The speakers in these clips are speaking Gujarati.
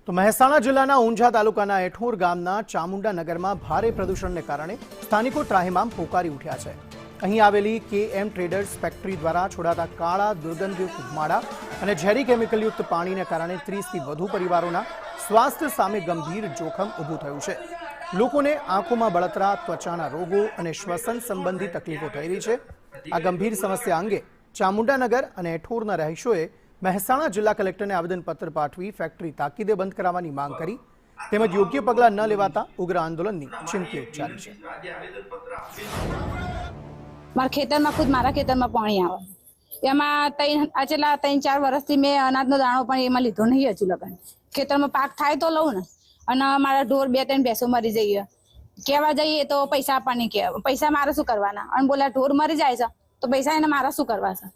તો મહેસાણા જિલ્લાના ઊંઝા તાલુકાના એઠોર ગામના ચામુંડા નગરમાં ભારે પ્રદૂષણને કારણે સ્થાનિકો ત્રાહિમામ પોકારી ઉઠ્યા છે। અહીં આવેલી કેએમ ટ્રેડર્સ ફેક્ટરી દ્વારા છોડાતા કાળા દુર્ગંધયુક્ત ધુમાડા અને ઝેરી કેમિકલયુક્ત પાણીને કારણે 30થી વધુ પરિવારોના સ્વાસ્થ્ય સામે ગંભીર જોખમ ઊભું થયું છે। લોકોને આંખોમાં બળતરા, ત્વચાના રોગો અને શ્વસન સંબંધી તકલીફો થઈ રહી છે। આ ગંભીર સમસ્યા અંગે ચામુંડાનગર અને એઠોરના રહીશોએ મહેસાણા જિલ્લા કલેક્ટરને આવેદનપત્ર પાઠવી ફેક્ટરી તાકીદે બંધ કરાવવાની માંગ કરી તેમજ યોગ્ય પગલાં ન લેવાતા ઉગ્ર આંદોલનની ચીમકી ઉચ્ચારી છે। મારા ખેતરમાં ખુદ મારા ખેતરમાં પાણી આવે એમાં છેલ્લા 3-4 વર્ષથી મેં અનાજનો દાણો પણ એમાં લીધો નહીં હજુ લગન। ખેતરમાં પાક થાય તો લઉં ને, અને મારા ઢોર 2-3 ભેંસો મરી જઈએ, કહેવા જઈએ તો પૈસા આપવાની કે પૈસા મારે શું કરવાના, અને બોલા ઢોર મરી જાય છે તો પૈસા એને મારા શું કરવા છે?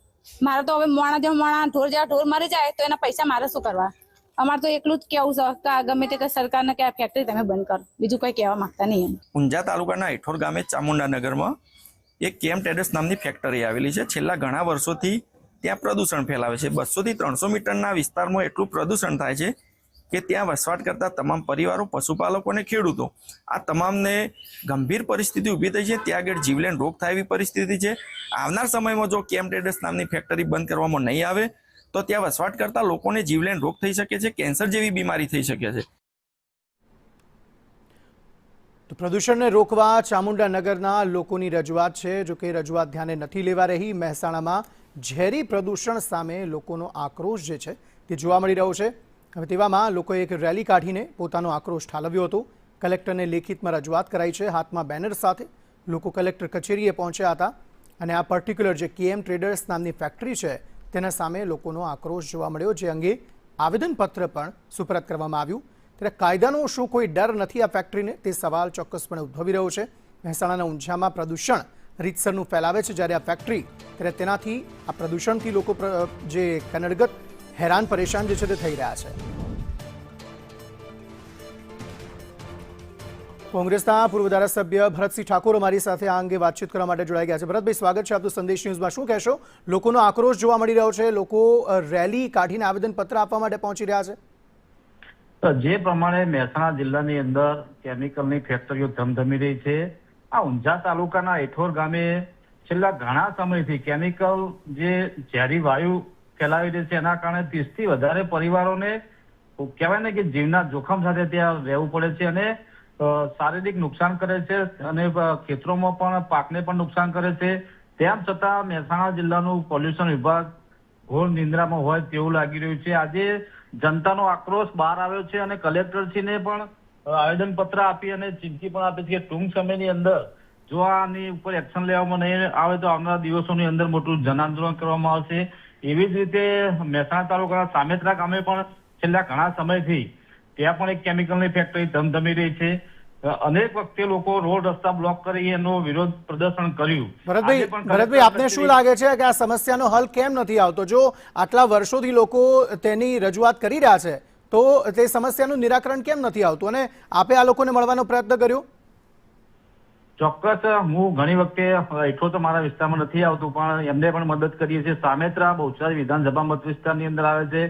મારે તો હવે મોણા જેવા મોણા ઢોર જેવા ઢોર મરી જાય તો એના પૈસા મારે શું કરવા? અમારે તો એટલું જ કેવું છે કે ગમે તે સરકારને કે આ ફેક્ટરી તમે બંધ કરો, બીજું કોઈ કહેવા માંગતા નહીં। ઊંઝા તાલુકાના એઠોર ગામે ચામુંડાનગરમાં એક કેએમ ટ્રેડર્સ નામની ફેક્ટરી આવેલી છે। છેલ્લા ઘણા વર્ષોથી ત્યાં પ્રદૂષણ ફેલાવે છે। 200 થી 300 મીટરના વિસ્તારમાં એટલું પ્રદૂષણ થાય છે કે ત્યાં વસવાટ કરતા તમામ પરિવારો, પશુપાલકો અને ખેડૂતો આ તમામને ગંભીર પરિસ્થિતિ ઊભી થઈ છે। ત્યાં આગળ જીવલેણ રોગ થાય એવી પરિસ્થિતિ છે। આવનાર સમયમાં જો કેએમ ટ્રેડર્સ નામની ફેક્ટરી બંધ કરવામાં નહીં આવે તો ત્યાં વસવાટ કરતા લોકોને જીવલેણ રોગ થઈ શકે છે, કેન્સર જેવી બીમારી થઈ શકે છે। તો પ્રદૂષણને રોકવા ચામુંડાનગરના લોકોની રજૂઆત છે, જો કે રજૂઆત ધ્યાને નથી લેવા રહી। મહેસાણામાં ઝેરી પ્રદૂષણ સામે લોકોનો આક્રોશ જે છે તે જોવા મળી રહ્યો છે। હવે તેવામાં લોકોએ એક રેલી કાઢીને પોતાનો આક્રોશ ઠાલવ્યો હતો। કલેક્ટરને લેખિતમાં રજૂઆત કરાઈ છે। હાથમાં બેનર સાથે લોકો કલેક્ટર કચેરીએ પહોંચ્યા હતા અને આ પર્ટિક્યુલર જે કેએમ ટ્રેડર્સ નામની ફેક્ટરી છે તેના સામે લોકોનો આક્રોશ જોવા મળ્યો, જે અંગે આવેદનપત્ર પણ સુપરત કરવામાં આવ્યું। ત્યારે કાયદાનો શું કોઈ ડર નથી આ ફેક્ટરીને, તે સવાલ ચોક્કસપણે ઉદ્ભવી રહ્યો છે। મહેસાણાના ઊંઝામાં પ્રદૂષણ રીતસરનું ફેલાવે છે, જ્યારે આ ફેક્ટરી ત્યારે તેનાથી આ પ્રદૂષણથી લોકો જે કનડગત હેરાન પરેશાન જે છે તે થઈ રહ્યા છે। કોંગ્રેસના પૂર્વ ધારાસભ્ય ભરતસિંહ ઠાકોર અમારી સાથે આ અંગે વાતચીત કરવા માટે જોડાઈ ગયા છે। ભરતભાઈ, સ્વાગત છે આપનું સંદેશ ન્યૂઝમાં। શું કહેશો? લોકોનો આક્રોશ જોવા મળી રહ્યો છે, લોકો રેલી કાઢીને આવેદનપત્ર આપવા માટે પહોંચી રહ્યા છે। જે પ્રમાણે મહેસાણા જિલ્લાની અંદર કેમિકલની ફેક્ટરીઓ ધમધમી રહી છે, આ ઊંઝા તાલુકાના એઠોર ગામે છેલ્લા ઘણા સમયથી કેમિકલ જે ઝેરી વાયુ ફેલાવી રહી છે એના કારણે 30થી વધારે પરિવારોને કહેવાય ને કે જીવના જોખમ સાથે ત્યાં રહેવું પડે છે અને શારીરિક નુકસાન કરે છે અને ખેતરોમાં પણ પાકને પણ નુકસાન કરે છે। તેમ છતાં મહેસાણા જિલ્લાનું પોલ્યુશન વિભાગ ઘોર નિંદ્રામાં હોય તેવું લાગી રહ્યું છે। આજે જનતાનો આક્રોશ બહાર આવ્યો છે અને કલેક્ટરશ્રીને પણ આવેદનપત્ર આપી અને ચીમકી પણ આપી છે કે ટૂંક સમયની અંદર જો આની ઉપર એક્શન લેવામાં નહીં આવે તો આવનારા દિવસોની અંદર મોટું જન આંદોલન કરવામાં આવશે। એવી જ રીતે મહેસાણા તાલુકાના સામેત્રા ગામે પણ છેલ્લા ઘણા સમયથી ત્યાં પણ એક કેમિકલની ફેક્ટરી ધમધમી રહી છે। અનેક વખતે લોકો રોડ રસ્તા બ્લોક કરી એનો વિરોધ પ્રદર્શન કર્યું। ભરતભાઈ, આપને શું લાગે છે કે આ સમસ્યાનો હલ કેમ નથી આવતો? જો આટલા વર્ષોથી લોકો તેની રજૂઆત કરી રહ્યા છે તો તે સમસ્યાનું નિરાકરણ કેમ નથી આવતું અને આપે આ લોકોને મળવાનો પ્રયત્ન કર્યો? ચોક્કસ, હું ઘણી વખતે એટલો તો મારા વિસ્તારમાં નથી આવતું પણ એમને પણ મદદ કરીએ છીએ। સામેત્રા બહુચરાજી વિધાનસભા મત વિસ્તારની અંદર આવે છે,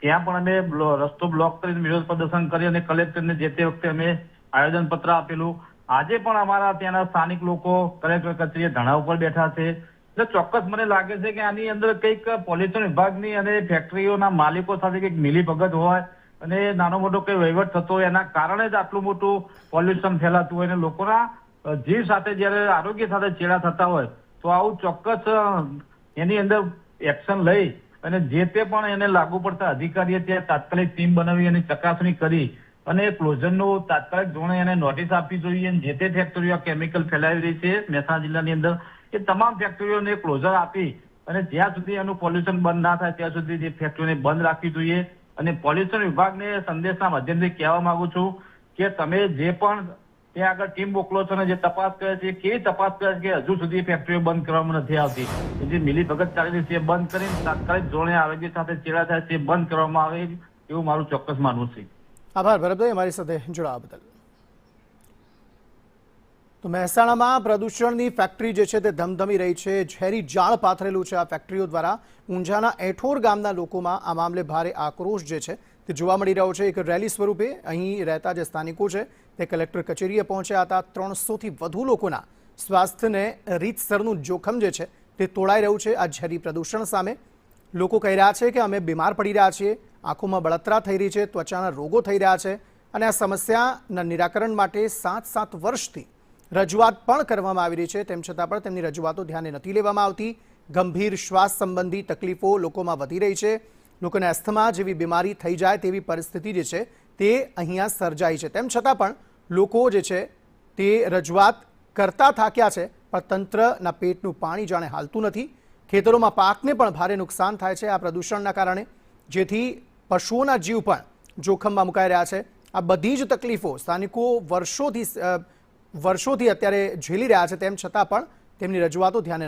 ત્યાં પણ અમે રસ્તો બ્લોક કરીને વિરોધ પ્રદર્શન કરી અને કલેક્ટરને જે તે વખતે અમે આવેદનપત્ર આપેલું। આજે પણ અમારા ત્યાંના સ્થાનિક લોકો કલેક્ટર કચેરીએ ધરણા ઉપર બેઠા છે। એટલે ચોક્કસ મને લાગે છે કે આની અંદર કંઈક પોલ્યુશન વિભાગની અને ફેક્ટરીઓના માલિકો સાથે કંઈક મિલીભગત હોય અને નાનો મોટો કઈ વહીવટ થતો હોય એના કારણે જ આટલું મોટું પોલ્યુશન ફેલાતું હોય અને લોકોના જીવ સાથે જયારે આરોગ્ય સાથે ચેડા થતા હોય તો આવું ચોક્કસ એની અંદર એક્શન લઈ અને જે તે પણ એને લાગુ પડતા અધિકારીએ ત્યાં તાત્કાલિક ટીમ બનાવી અને ચકાસણી કરી અને ક્લોઝરનું તાત્કાલિક ધોરણે એને નોટિસ આપવી જોઈએ। જે તે ફેક્ટરીઓ કેમિકલ ફેલાવી રહી છે મહેસાણા જિલ્લાની અંદર એ તમામ ફેક્ટરીઓને ક્લોઝર આપી અને જ્યાં સુધી એનું પોલ્યુશન બંધ ના થાય ત્યાં સુધી જે ફેક્ટરીઓને બંધ રાખવી જોઈએ। અને પોલ્યુશન વિભાગને સંદેશના માધ્યમથી કહેવા માંગુ છું કે તમે જે પણ ત્યાં આગળ ટીમ મોકલો છો અને જે તપાસ કરે છે કેવી તપાસ કરે છે કે હજુ સુધી ફેક્ટરીઓ બંધ કરવામાં નથી આવતી। જે મિલીભગત ચાલી રહી છે બંધ કરીને તાત્કાલિક ધોરણે આરોગ્ય સાથે ચેડા થાય છે બંધ કરવામાં આવે એવું મારું ચોક્કસ માનવું છે। આભાર ભરતભાઈ, અમારી સાથે જોડાવા બદલ। તો મહેસાણામાં પ્રદૂષણની ફેક્ટરી જે છે તે ધમધમી રહી છે, ઝેરી જાળ પાથરેલું છે આ ફેક્ટરીઓ દ્વારા। ઊંઝાના એઠોર ગામના લોકોમાં આ મામલે ભારે આક્રોશ જે છે તે જોવા મળી રહ્યો છે. એક રેલી સ્વરૂપે અહીં રહેતા જે સ્થાનિકો છે તે કલેક્ટર કચેરીએ પહોંચ્યા હતા. 300થી વધુ લોકોના સ્વાસ્થ્યને રીતસરનું જોખમ જે છે તે તોડાઈ રહ્યું છે આ ઝેરી પ્રદૂષણ સામે. લોકો કહી રહ્યા છે કે અમે બીમાર પડી રહ્યા છીએ, આંખોમાં બળતરા થઈ રહી છે, ત્વચાના રોગો થઈ રહ્યા છે અને આ સમસ્યાના નિરાકરણ માટે 7 વર્ષથી રજૂઆત પણ કરવામાં આવી રહી છે. તેમ છતાં પણ તેમની રજૂઆતો ધ્યાને નથી લેવામાં આવતી. ગંભીર શ્વાસ સંબંધી તકલીફો લોકોમાં વધી રહી છે. લોકોને એસ્થમા જેવી બીમારી થઈ જાય તેવી પરિસ્થિતિ જે છે તે અહીંયા સર્જાઈ છે. તેમ છતાં પણ લોકો જે છે તે રજૂઆત કરતા થાક્યા છે, પણ તંત્રના પેટનું પાણી જાણે હાલતું નથી. ખેતરોમાં પાકને પણ ભારે નુકસાન થાય છે આ પ્રદૂષણના કારણે, જેથી પશુઓના જીવ પણ જોખમમાં મુકાઈ રહ્યા છે. આ બધી જ તકલીફો સ્થાનિકો વર્ષોથી અત્યારે ઝીલી રહ્યા છે. તેમ છતાં પણ તેમની રજૂઆતો ધ્યાને